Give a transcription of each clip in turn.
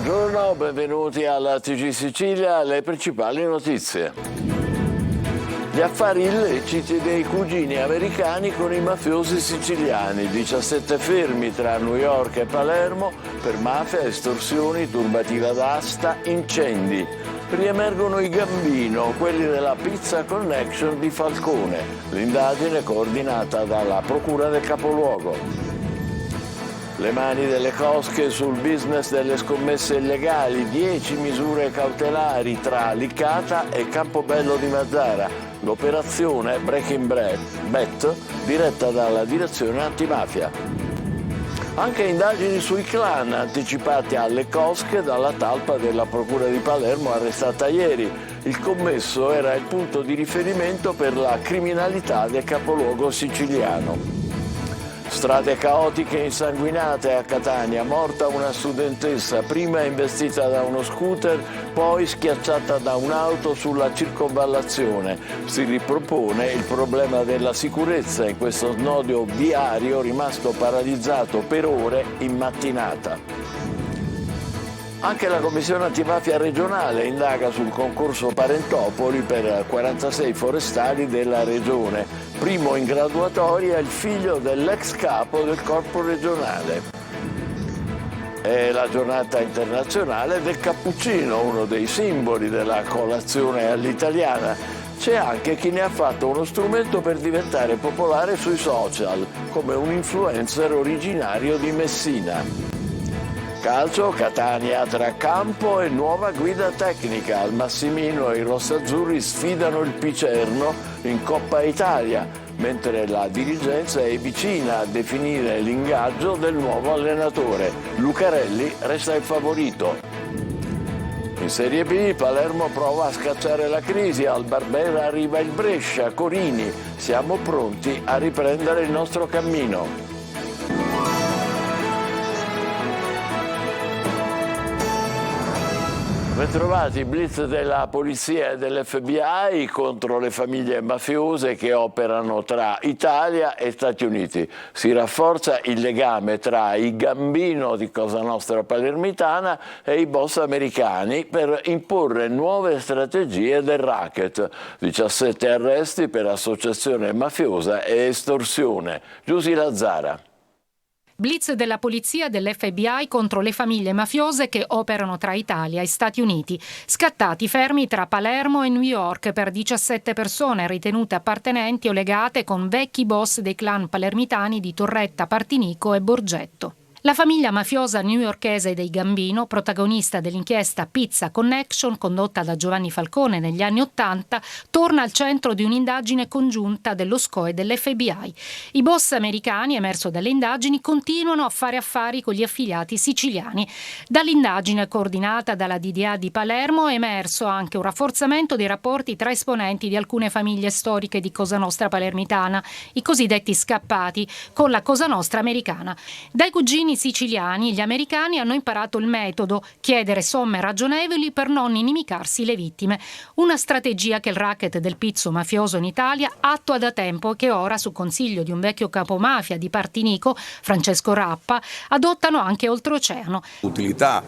Buongiorno, benvenuti alla TG Sicilia, le principali notizie. Gli affari illeciti dei cugini americani con i mafiosi siciliani, 17 fermi tra New York e Palermo per mafia, estorsioni, turbativa d'asta, incendi. Riemergono i Gambino, quelli della Pizza Connection di Falcone, l'indagine coordinata dalla Procura del Capoluogo. Le mani delle cosche sul business delle scommesse illegali, 10 misure cautelari tra Licata e Campobello di Mazara. L'operazione Breaking Bet, diretta dalla direzione antimafia. Anche indagini sui clan anticipati alle cosche dalla talpa della Procura di Palermo arrestata ieri. Il commesso era il punto di riferimento per la criminalità del capoluogo siciliano. Strade caotiche e insanguinate a Catania, morta una studentessa, prima investita da uno scooter, poi schiacciata da un'auto sulla circonvallazione. Si ripropone il problema della sicurezza in questo snodo viario rimasto paralizzato per ore in mattinata. Anche la Commissione Antimafia regionale indaga sul concorso Parentopoli per 46 forestali della regione. Primo in graduatoria il figlio dell'ex capo del corpo regionale. È la giornata internazionale del cappuccino, uno dei simboli della colazione all'italiana. C'è anche chi ne ha fatto uno strumento per diventare popolare sui social, come un influencer originario di Messina. Calcio, Catania tra campo e nuova guida tecnica. Al Massimino i rossazzurri sfidano il Picerno in Coppa Italia, mentre la dirigenza è vicina a definire l'ingaggio del nuovo allenatore. Lucarelli resta il favorito. In Serie B Palermo prova a scacciare la crisi, al Barbera arriva il Brescia, Corini, siamo pronti a riprendere il nostro cammino. Bentrovati, blitz della polizia e dell'FBI contro le famiglie mafiose che operano tra Italia e Stati Uniti. Si rafforza il legame tra i Gambino di Cosa Nostra palermitana e i boss americani per imporre nuove strategie del racket. 17 arresti per associazione mafiosa e estorsione. Giusy Lazzara. Blitz della polizia e dell'FBI contro le famiglie mafiose che operano tra Italia e Stati Uniti. Scattati fermi tra Palermo e New York per 17 persone ritenute appartenenti o legate con vecchi boss dei clan palermitani di Torretta, Partinico e Borgetto. La famiglia mafiosa newyorkese dei Gambino, protagonista dell'inchiesta Pizza Connection condotta da Giovanni Falcone negli anni '80, torna al centro di un'indagine congiunta dello SCO e dell'FBI. I boss americani, emerso dalle indagini, continuano a fare affari con gli affiliati siciliani. Dall'indagine coordinata dalla DDA di Palermo è emerso anche un rafforzamento dei rapporti tra esponenti di alcune famiglie storiche di Cosa Nostra palermitana, i cosiddetti scappati, con la Cosa Nostra americana. Dai cugini siciliani, gli americani hanno imparato il metodo: chiedere somme ragionevoli per non inimicarsi le vittime. Una strategia che il racket del pizzo mafioso in Italia attua da tempo e che ora, su consiglio di un vecchio capomafia di Partinico, Francesco Rappa, adottano anche oltreoceano. L'utilità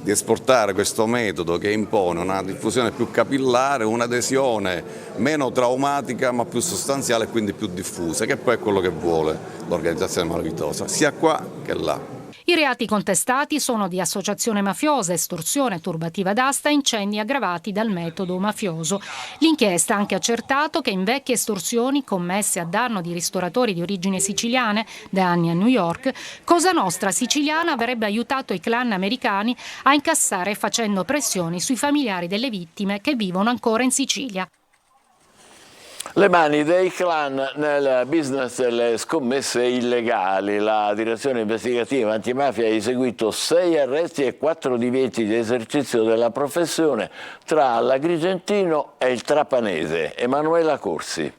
di esportare questo metodo che impone una diffusione più capillare, un'adesione meno traumatica ma più sostanziale e quindi più diffusa, che poi è quello che vuole l'organizzazione malavitosa, sia qua che là. I reati contestati sono di associazione mafiosa, estorsione, turbativa d'asta e incendi aggravati dal metodo mafioso. L'inchiesta ha anche accertato che in vecchie estorsioni commesse a danno di ristoratori di origine siciliane da anni a New York, Cosa Nostra siciliana avrebbe aiutato i clan americani a incassare facendo pressioni sui familiari delle vittime che vivono ancora in Sicilia. Le mani dei clan nel business delle scommesse illegali. La direzione investigativa antimafia ha eseguito 6 arresti e 4 divieti di esercizio della professione tra l'Agrigentino e il Trapanese. Emanuela Corsi.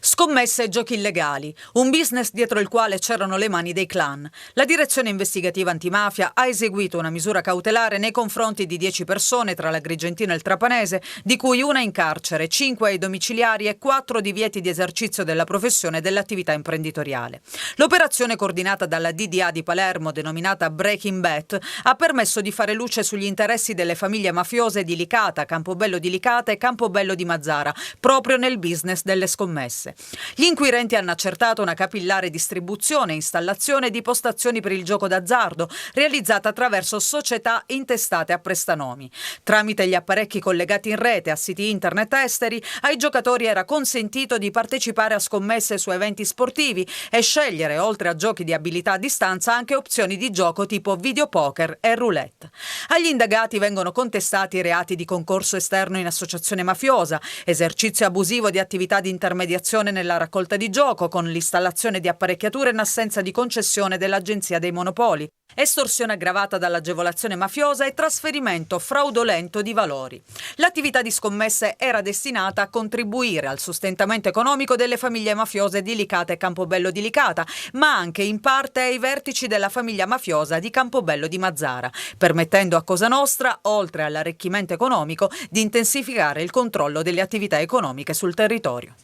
Scommesse e giochi illegali, un business dietro il quale c'erano le mani dei clan. La direzione investigativa antimafia ha eseguito una misura cautelare nei confronti di 10 persone tra l'Agrigentino e il Trapanese, di cui una in carcere, 5 ai domiciliari e 4 divieti di esercizio della professione e dell'attività imprenditoriale. L'operazione coordinata dalla DDA di Palermo, denominata Breaking Bet, ha permesso di fare luce sugli interessi delle famiglie mafiose di Licata, Campobello di Licata e Campobello di Mazara, proprio nel business delle scommesse. Gli inquirenti hanno accertato una capillare distribuzione e installazione di postazioni per il gioco d'azzardo, realizzata attraverso società intestate a prestanomi. Tramite gli apparecchi collegati in rete a siti internet esteri, ai giocatori era consentito di partecipare a scommesse su eventi sportivi e scegliere, oltre a giochi di abilità a distanza, anche opzioni di gioco tipo videopoker e roulette. Agli indagati vengono contestati reati di concorso esterno in associazione mafiosa, esercizio abusivo di attività di intermediazione nella raccolta di gioco con l'installazione di apparecchiature in assenza di concessione dell'Agenzia dei Monopoli, estorsione aggravata dall'agevolazione mafiosa e trasferimento fraudolento di valori. L'attività di scommesse era destinata a contribuire al sostentamento economico delle famiglie mafiose di Licata e Campobello di Licata, ma anche in parte ai vertici della famiglia mafiosa di Campobello di Mazara, permettendo a Cosa Nostra, oltre all'arricchimento economico, di intensificare il controllo delle attività economiche sul territorio.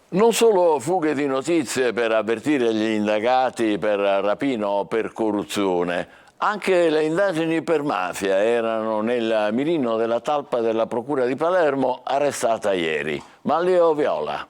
Non solo fughe di notizie per avvertire gli indagati per rapina o per corruzione, anche le indagini per mafia erano nel mirino della talpa della Procura di Palermo, arrestata ieri. Manlio Viola.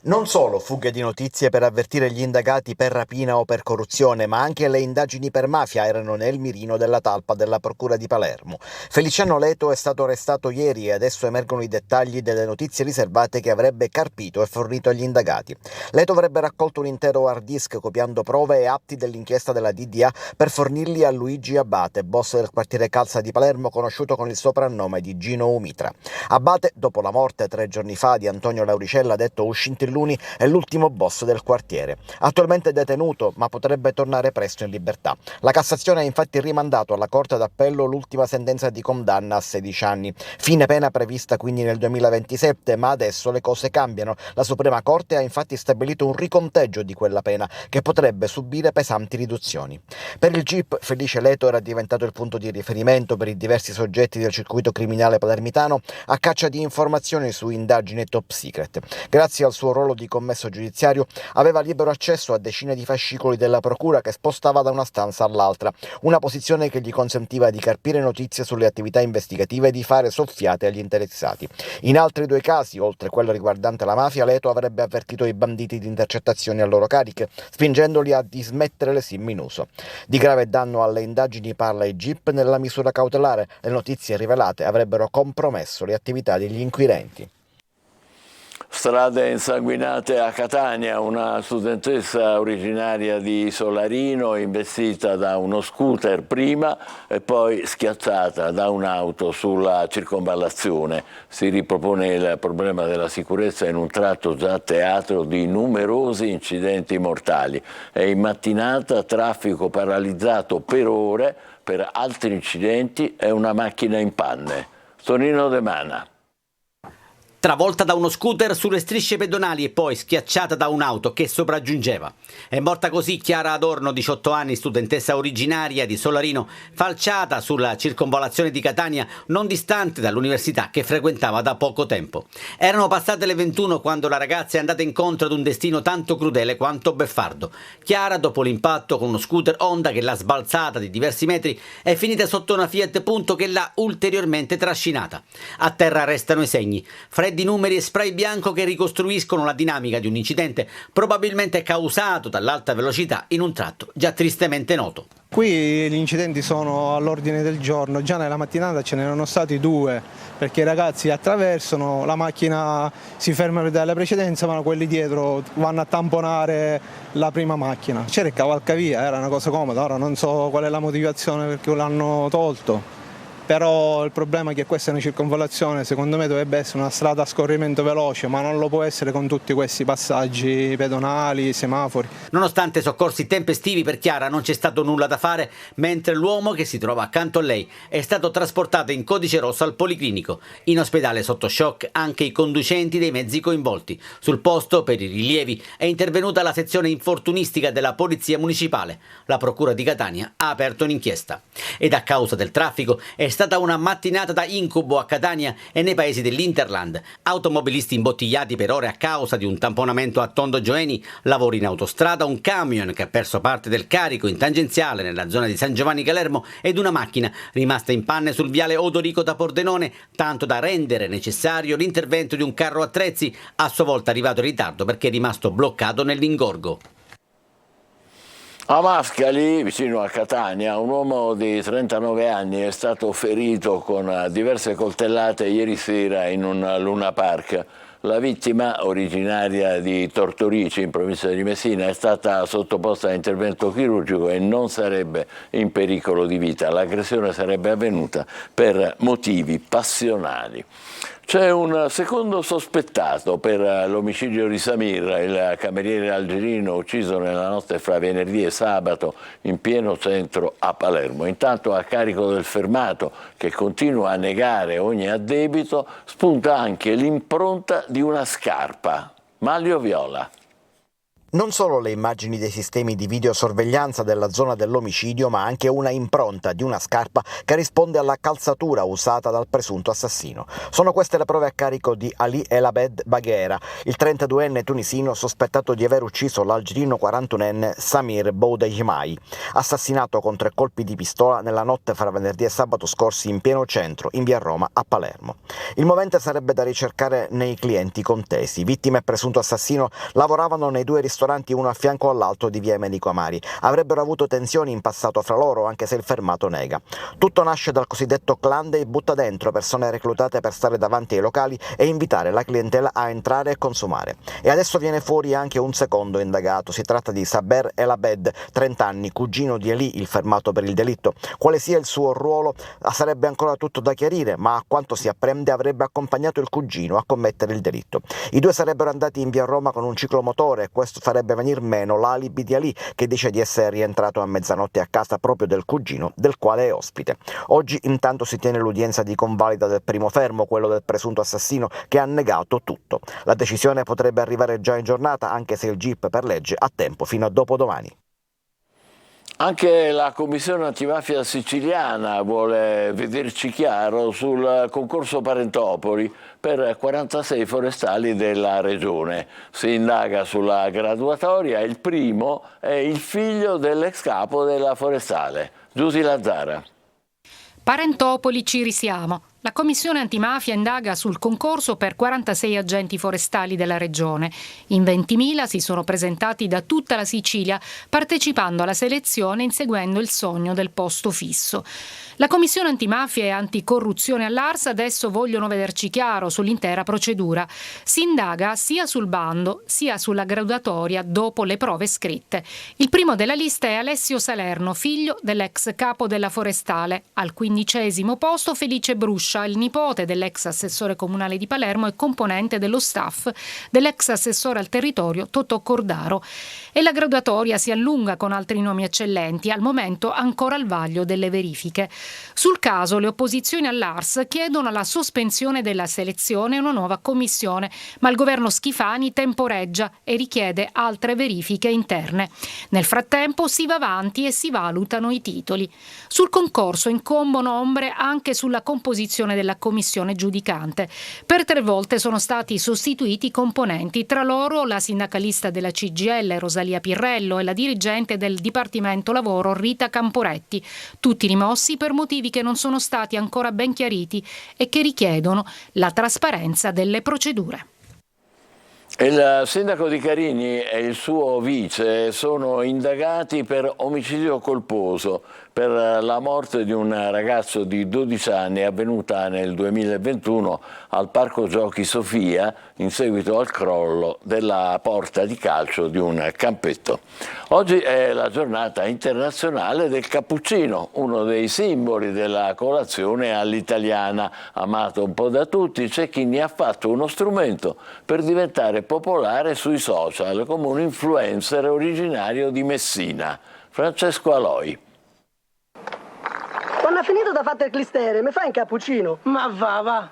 Non solo fughe di notizie per avvertire gli indagati per rapina o per corruzione, ma anche le indagini per mafia erano nel mirino della talpa della Procura di Palermo. Feliciano Leto è stato arrestato ieri e adesso emergono i dettagli delle notizie riservate che avrebbe carpito e fornito agli indagati. Leto avrebbe raccolto un intero hard disk copiando prove e atti dell'inchiesta della DDA per fornirli a Luigi Abate, boss del quartiere Calza di Palermo, conosciuto con il soprannome di Gino Umitra. Abate, dopo la morte 3 giorni fa di Antonio Lauricella, detto Uscintilluni, è l'ultimo boss del quartiere. Attualmente detenuto, ma potrebbe tornare presto in libertà. La Cassazione ha infatti rimandato alla Corte d'Appello l'ultima sentenza di condanna a 16 anni. Fine pena prevista quindi nel 2027, ma adesso le cose cambiano. La Suprema Corte ha infatti stabilito un riconteggio di quella pena, che potrebbe subire pesanti riduzioni. Per il GIP, Felice Leto era diventato il punto di riferimento per i diversi soggetti del circuito criminale palermitano a caccia di informazioni su indagini top secret. Grazie al suo ruolo di commesso giudiziario aveva libero accesso a decine di fascicoli della procura che spostava da una stanza all'altra, una posizione che gli consentiva di carpire notizie sulle attività investigative e di fare soffiate agli interessati. In altri 2 casi, oltre quello riguardante la mafia, Leto avrebbe avvertito i banditi di intercettazioni a loro cariche, spingendoli a dismettere le SIM in uso. Di grave danno alle indagini parla il GIP nella misura cautelare. Le notizie rivelate avrebbero compromesso le attività degli inquirenti. Strade insanguinate a Catania, una studentessa originaria di Solarino investita da uno scooter prima e poi schiacciata da un'auto sulla circonvallazione. Si ripropone il problema della sicurezza in un tratto già teatro di numerosi incidenti mortali. È in mattinata traffico paralizzato per ore per altri incidenti e una macchina in panne. Tonino De Mana. Travolta da uno scooter sulle strisce pedonali e poi schiacciata da un'auto che sopraggiungeva. È morta così Chiara Adorno, 18 anni, studentessa originaria di Solarino, falciata sulla circonvallazione di Catania, non distante dall'università che frequentava da poco tempo. Erano passate le 21 quando la ragazza è andata incontro ad un destino tanto crudele quanto beffardo. Chiara, dopo l'impatto con uno scooter Honda che l'ha sbalzata di diversi metri, è finita sotto una Fiat Punto che l'ha ulteriormente trascinata. A terra restano i segni. Freddi numeri e spray bianco che ricostruiscono la dinamica di un incidente probabilmente causato dall'alta velocità in un tratto già tristemente noto. Qui gli incidenti sono all'ordine del giorno, già nella mattinata ce n'erano stati 2, perché i ragazzi attraversano, la macchina si ferma per dare la precedenza, ma quelli dietro vanno a tamponare la prima macchina. C'era il cavalcavia, era una cosa comoda, ora non so qual è la motivazione perché l'hanno tolto. però il problema è che questa è una circonvallazione, secondo me dovrebbe essere una strada a scorrimento veloce, ma non lo può essere con tutti questi passaggi pedonali, semafori. Nonostante soccorsi tempestivi per Chiara non c'è stato nulla da fare, mentre l'uomo che si trova accanto a lei è stato trasportato in codice rosso al Policlinico. In ospedale sotto shock anche i conducenti dei mezzi coinvolti. Sul posto, per i rilievi, è intervenuta la sezione infortunistica della Polizia Municipale. La Procura di Catania ha aperto un'inchiesta. Ed a causa del traffico è stata una mattinata da incubo a Catania e nei paesi dell'Interland. Automobilisti imbottigliati per ore a causa di un tamponamento a Tondo Gioeni, lavori in autostrada, un camion che ha perso parte del carico in tangenziale nella zona di San Giovanni Calermo ed una macchina rimasta in panne sul viale Odorico da Pordenone, tanto da rendere necessario l'intervento di un carro attrezzi, a sua volta arrivato in ritardo perché è rimasto bloccato nell'ingorgo. A Mascali, vicino a Catania, un uomo di 39 anni è stato ferito con diverse coltellate ieri sera in un Luna Park. La vittima, originaria di Tortorici, in provincia di Messina, è stata sottoposta a intervento chirurgico e non sarebbe in pericolo di vita. L'aggressione sarebbe avvenuta per motivi passionali. C'è un secondo sospettato per l'omicidio di Samir, il cameriere algerino ucciso nella notte fra venerdì e sabato in pieno centro a Palermo. Intanto, a carico del fermato, che continua a negare ogni addebito, spunta anche l'impronta di una scarpa. Maglio viola. Non solo le immagini dei sistemi di videosorveglianza della zona dell'omicidio, ma anche una impronta di una scarpa che risponde alla calzatura usata dal presunto assassino. Sono queste le prove a carico di Ali El Abed Baghera, il 32enne tunisino sospettato di aver ucciso l'algerino 41enne Samir Boudejemai, assassinato con 3 colpi di pistola nella notte fra venerdì e sabato scorsi in pieno centro, in via Roma, a Palermo. Il movente sarebbe da ricercare nei clienti contesi. Vittima e presunto assassino lavoravano nei 2 ristoranti uno a fianco all'altro di via Menico Amari. Avrebbero avuto tensioni in passato fra loro, anche se il fermato nega. Tutto nasce dal cosiddetto clan dei butta dentro, persone reclutate per stare davanti ai locali e invitare la clientela a entrare e consumare. E adesso viene fuori anche un secondo indagato. Si tratta di Saber El Abed, 30 anni, cugino di Ali, il fermato per il delitto. Quale sia il suo ruolo sarebbe ancora tutto da chiarire, ma a quanto si apprende avrebbe accompagnato il cugino a commettere il delitto. I 2 sarebbero andati in via Roma con un ciclomotore e questo farebbe venir meno l'alibi di Ali, che dice di essere rientrato a mezzanotte a casa proprio del cugino, del quale è ospite. Oggi intanto si tiene l'udienza di convalida del primo fermo, quello del presunto assassino, che ha negato tutto. La decisione potrebbe arrivare già in giornata, anche se il GIP per legge ha tempo fino a dopodomani. Anche la Commissione Antimafia siciliana vuole vederci chiaro sul concorso Parentopoli per 46 forestali della regione. Si indaga sulla graduatoria. Il primo è il figlio dell'ex capo della forestale, Giusy Lazzara. Parentopoli, ci risiamo. La Commissione Antimafia indaga sul concorso per 46 agenti forestali della regione. In 20.000 si sono presentati da tutta la Sicilia, partecipando alla selezione e inseguendo il sogno del posto fisso. La Commissione Antimafia e Anticorruzione all'Ars adesso vogliono vederci chiaro sull'intera procedura. Si indaga sia sul bando sia sulla graduatoria dopo le prove scritte. Il primo della lista è Alessio Salerno, figlio dell'ex capo della forestale. Al 15° posto Felice Bruscia, il nipote dell'ex assessore comunale di Palermo e componente dello staff dell'ex assessore al territorio Totò Cordaro. E la graduatoria si allunga con altri nomi eccellenti, al momento ancora al vaglio delle verifiche. Sul caso le opposizioni all'Ars chiedono la sospensione della selezione e una nuova commissione, ma il governo Schifani temporeggia e richiede altre verifiche interne. Nel frattempo si va avanti e si valutano i titoli. Sul concorso incombono ombre anche sulla composizione della commissione giudicante. Per 3 volte sono stati sostituiti i componenti, tra loro la sindacalista della CGIL Rosalia Pirrello e la dirigente del Dipartimento Lavoro Rita Camporetti, tutti rimossi per motivi che non sono stati ancora ben chiariti e che richiedono la trasparenza delle procedure. Il sindaco di Carini e il suo vice sono indagati per omicidio colposo per la morte di un ragazzo di 12 anni avvenuta nel 2021 al Parco Giochi Sofia in seguito al crollo della porta di calcio di un campetto. Oggi è la giornata internazionale del cappuccino, uno dei simboli della colazione all'italiana, amato un po' da tutti. C'è chi ne ha fatto uno strumento per diventare popolare sui social come un influencer originario di Messina, Francesco Aloi. Quando ha finito da fare il clistere, mi fai un cappuccino? Ma va.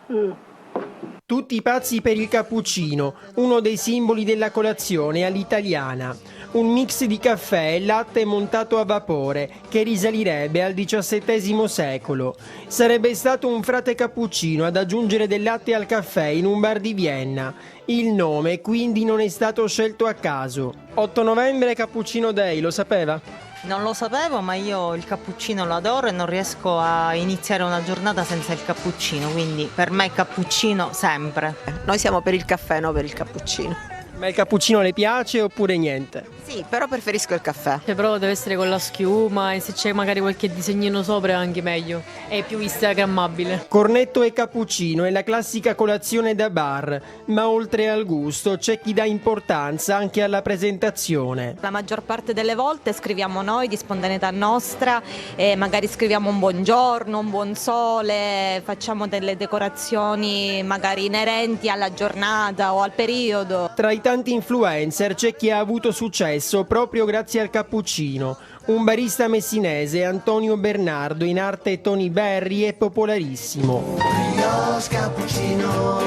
Tutti pazzi per il cappuccino, uno dei simboli della colazione all'italiana. Un mix di caffè e latte montato a vapore che risalirebbe al XVII secolo. Sarebbe stato un frate cappuccino ad aggiungere del latte al caffè in un bar di Vienna. Il nome quindi non è stato scelto a caso. 8 novembre Cappuccino Day, lo sapeva? Non lo sapevo, ma io il cappuccino lo adoro e non riesco a iniziare una giornata senza il cappuccino, quindi per me cappuccino sempre. Noi siamo per il caffè, no per il cappuccino. Ma il cappuccino le piace oppure niente? Sì, però preferisco il caffè. Però deve essere con la schiuma e se c'è magari qualche disegnino sopra è anche meglio, è più instagrammabile. Cornetto e cappuccino è la classica colazione da bar, ma oltre al gusto c'è chi dà importanza anche alla presentazione. La maggior parte delle volte scriviamo noi di spontaneità nostra e magari scriviamo un buongiorno, un buon sole, facciamo delle decorazioni magari inerenti alla giornata o al periodo. Tra i tanti influencer c'è chi ha avuto successo proprio grazie al cappuccino. Un barista messinese, Antonio Bernardo, in arte Tony Berry, è popolarissimo. Brioche cappuccino.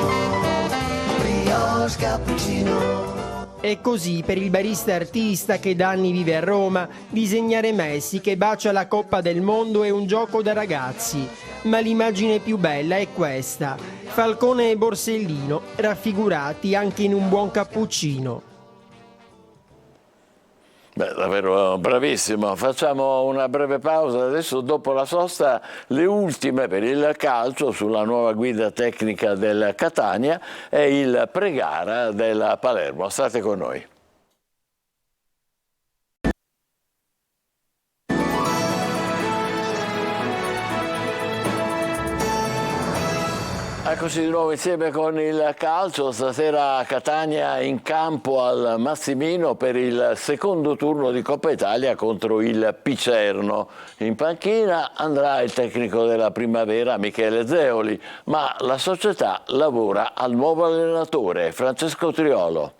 E così per il barista artista che da anni vive a Roma, disegnare Messi che bacia la Coppa del Mondo è un gioco da ragazzi. Ma l'immagine più bella è questa: Falcone e Borsellino raffigurati anche in un buon cappuccino. Beh, davvero bravissimo. Facciamo una breve pausa. Adesso, dopo la sosta, le ultime per il calcio sulla nuova guida tecnica del Catania e il pre-gara del Palermo. State con noi. Eccoci di nuovo insieme con il calcio. Stasera Catania in campo al Massimino per il secondo turno di Coppa Italia contro il Picerno. In panchina andrà il tecnico della Primavera Michele Zeoli, ma la società lavora al nuovo allenatore Francesco Triolo.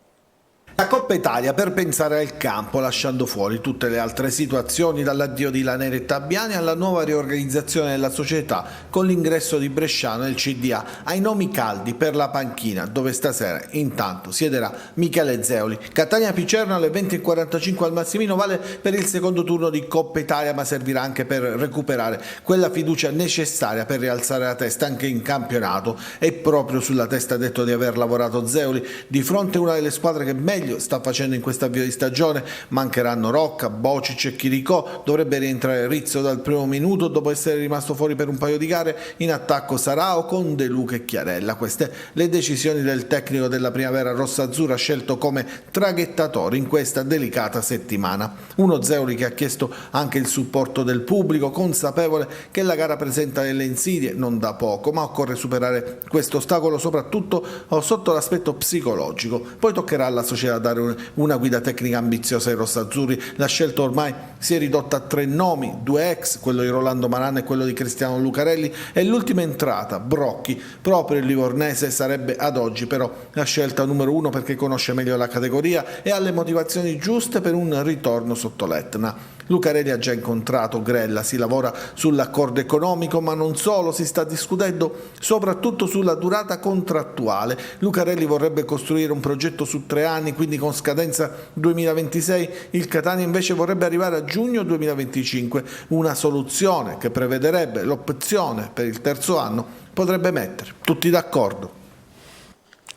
La Coppa Italia per pensare al campo, lasciando fuori tutte le altre situazioni, dall'addio di Laneri e Tabiani alla nuova riorganizzazione della società con l'ingresso di Bresciano nel CDA, ai nomi caldi per la panchina, dove stasera intanto siederà Michele Zeoli. Catania Picerno alle 20:45 al Massimino vale per il secondo turno di Coppa Italia, ma servirà anche per recuperare quella fiducia necessaria per rialzare la testa anche in campionato. E proprio sulla testa ha detto di aver lavorato Zeoli di fronte a una delle squadre che meglio sta facendo in questa avvio di stagione. Mancheranno Rocca, Bocic e Chiricò, dovrebbe rientrare Rizzo dal primo minuto dopo essere rimasto fuori per un paio di gare. In attacco Sarao con De Luca e Chiarella. Queste le decisioni del tecnico della Primavera rossa-azzurra, scelto come traghettatore in questa delicata settimana. Uno Zeoli che ha chiesto anche il supporto del pubblico, consapevole che la gara presenta delle insidie non da poco, ma occorre superare questo ostacolo soprattutto sotto l'aspetto psicologico. Poi toccherà alla società dare una guida tecnica ambiziosa ai rossazzurri. La scelta ormai si è ridotta a 3 nomi, 2 ex, quello di Rolando Maran e quello di Cristiano Lucarelli, e l'ultima entrata, Brocchi, proprio il livornese, sarebbe ad oggi però la scelta numero 1 perché conosce meglio la categoria e ha le motivazioni giuste per un ritorno sotto l'Etna. Lucarelli ha già incontrato Grella, si lavora sull'accordo economico, ma non solo, si sta discutendo soprattutto sulla durata contrattuale. Lucarelli vorrebbe costruire un progetto su 3 anni, quindi con scadenza 2026, il Catania invece vorrebbe arrivare a giugno 2025, una soluzione che prevederebbe l'opzione per il terzo anno potrebbe mettere tutti d'accordo.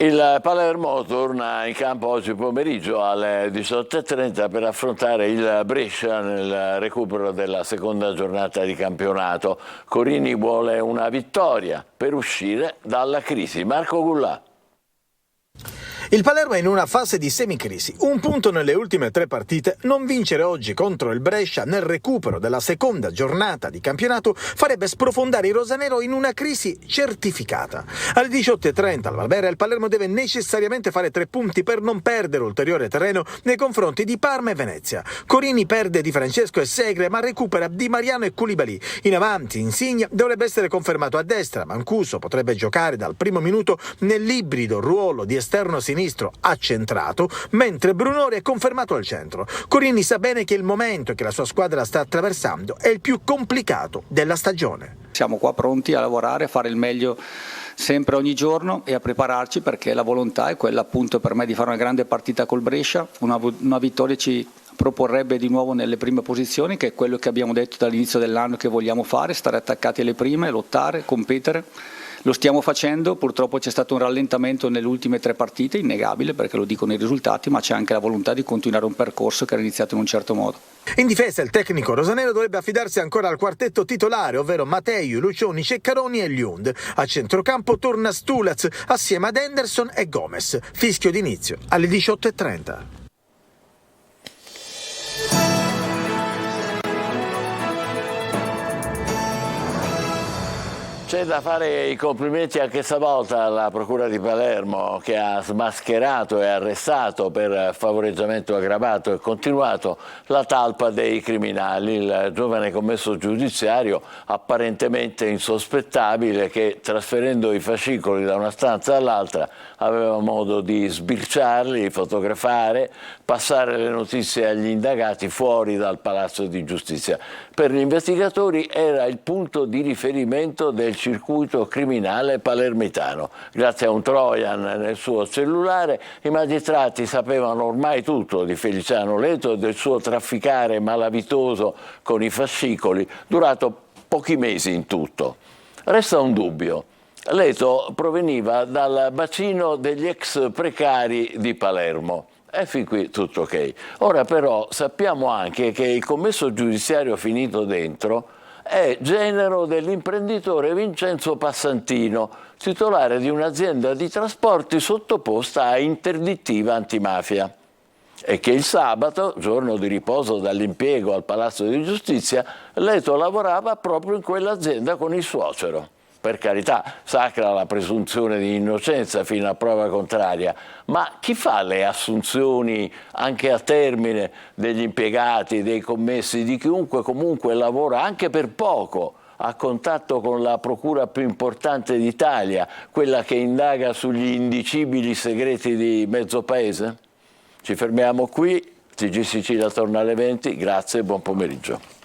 Il Palermo torna in campo oggi pomeriggio alle 18:30 per affrontare il Brescia nel recupero della seconda giornata di campionato. Corini vuole una vittoria per uscire dalla crisi. Marco Gullà. Il Palermo è in una fase di semicrisi. Un punto nelle ultime 3 partite, non vincere oggi contro il Brescia nel recupero della seconda giornata di campionato farebbe sprofondare i rosanero in una crisi certificata. Alle 18:30 al Valbera il Palermo deve necessariamente fare 3 punti per non perdere ulteriore terreno nei confronti di Parma e Venezia. Corini perde Di Francesco e Segre ma recupera Di Mariano e Koulibaly. In avanti Insigne dovrebbe essere confermato a destra, Mancuso potrebbe giocare dal primo minuto nell'ibrido ruolo di esterno sinistro accentrato, mentre Brunori è confermato al centro. Corini sa bene che il momento che la sua squadra sta attraversando è il più complicato della stagione. Siamo qua pronti a lavorare, a fare il meglio sempre ogni giorno e a prepararci, perché la volontà è quella appunto per me di fare una grande partita col Brescia, una vittoria ci proporrebbe di nuovo nelle prime posizioni, che è quello che abbiamo detto dall'inizio dell'anno che vogliamo fare, stare attaccati alle prime, lottare, competere. Lo stiamo facendo, purtroppo c'è stato un rallentamento nelle ultime 3 partite, innegabile perché lo dicono i risultati, ma c'è anche la volontà di continuare un percorso che era iniziato in un certo modo. In difesa il tecnico rosanero dovrebbe affidarsi ancora al quartetto titolare, ovvero Mattei, Lucioni, Ceccaroni e Lund. A centrocampo torna Stulaz assieme ad Henderson e Gomez. Fischio d'inizio alle 18:30. C'è da fare i complimenti anche stavolta alla Procura di Palermo, che ha smascherato e arrestato per favoreggiamento aggravato e continuato la talpa dei criminali. Il giovane commesso giudiziario, apparentemente insospettabile, che trasferendo i fascicoli da una stanza all'altra aveva modo di sbirciarli, fotografare, passare le notizie agli indagati fuori dal Palazzo di Giustizia. Per gli investigatori era il punto di riferimento del circuito criminale palermitano. Grazie a un trojan nel suo cellulare, i magistrati sapevano ormai tutto di Feliciano Leto e del suo trafficare malavitoso con i fascicoli, durato pochi mesi in tutto. Resta un dubbio. Leto proveniva dal bacino degli ex precari di Palermo. E fin qui tutto ok. Ora però sappiamo anche che il commesso giudiziario finito dentro è genero dell'imprenditore Vincenzo Passantino, titolare di un'azienda di trasporti sottoposta a interdittiva antimafia, e che il sabato, giorno di riposo dall'impiego al Palazzo di Giustizia, Leto lavorava proprio in quell'azienda con il suocero. Per carità, sacra la presunzione di innocenza fino a prova contraria, ma chi fa le assunzioni anche a termine degli impiegati, dei commessi, di chiunque comunque lavora anche per poco a contatto con la procura più importante d'Italia, quella che indaga sugli indicibili segreti di mezzo paese? Ci fermiamo qui, TG Sicilia torna alle 20, grazie e buon pomeriggio.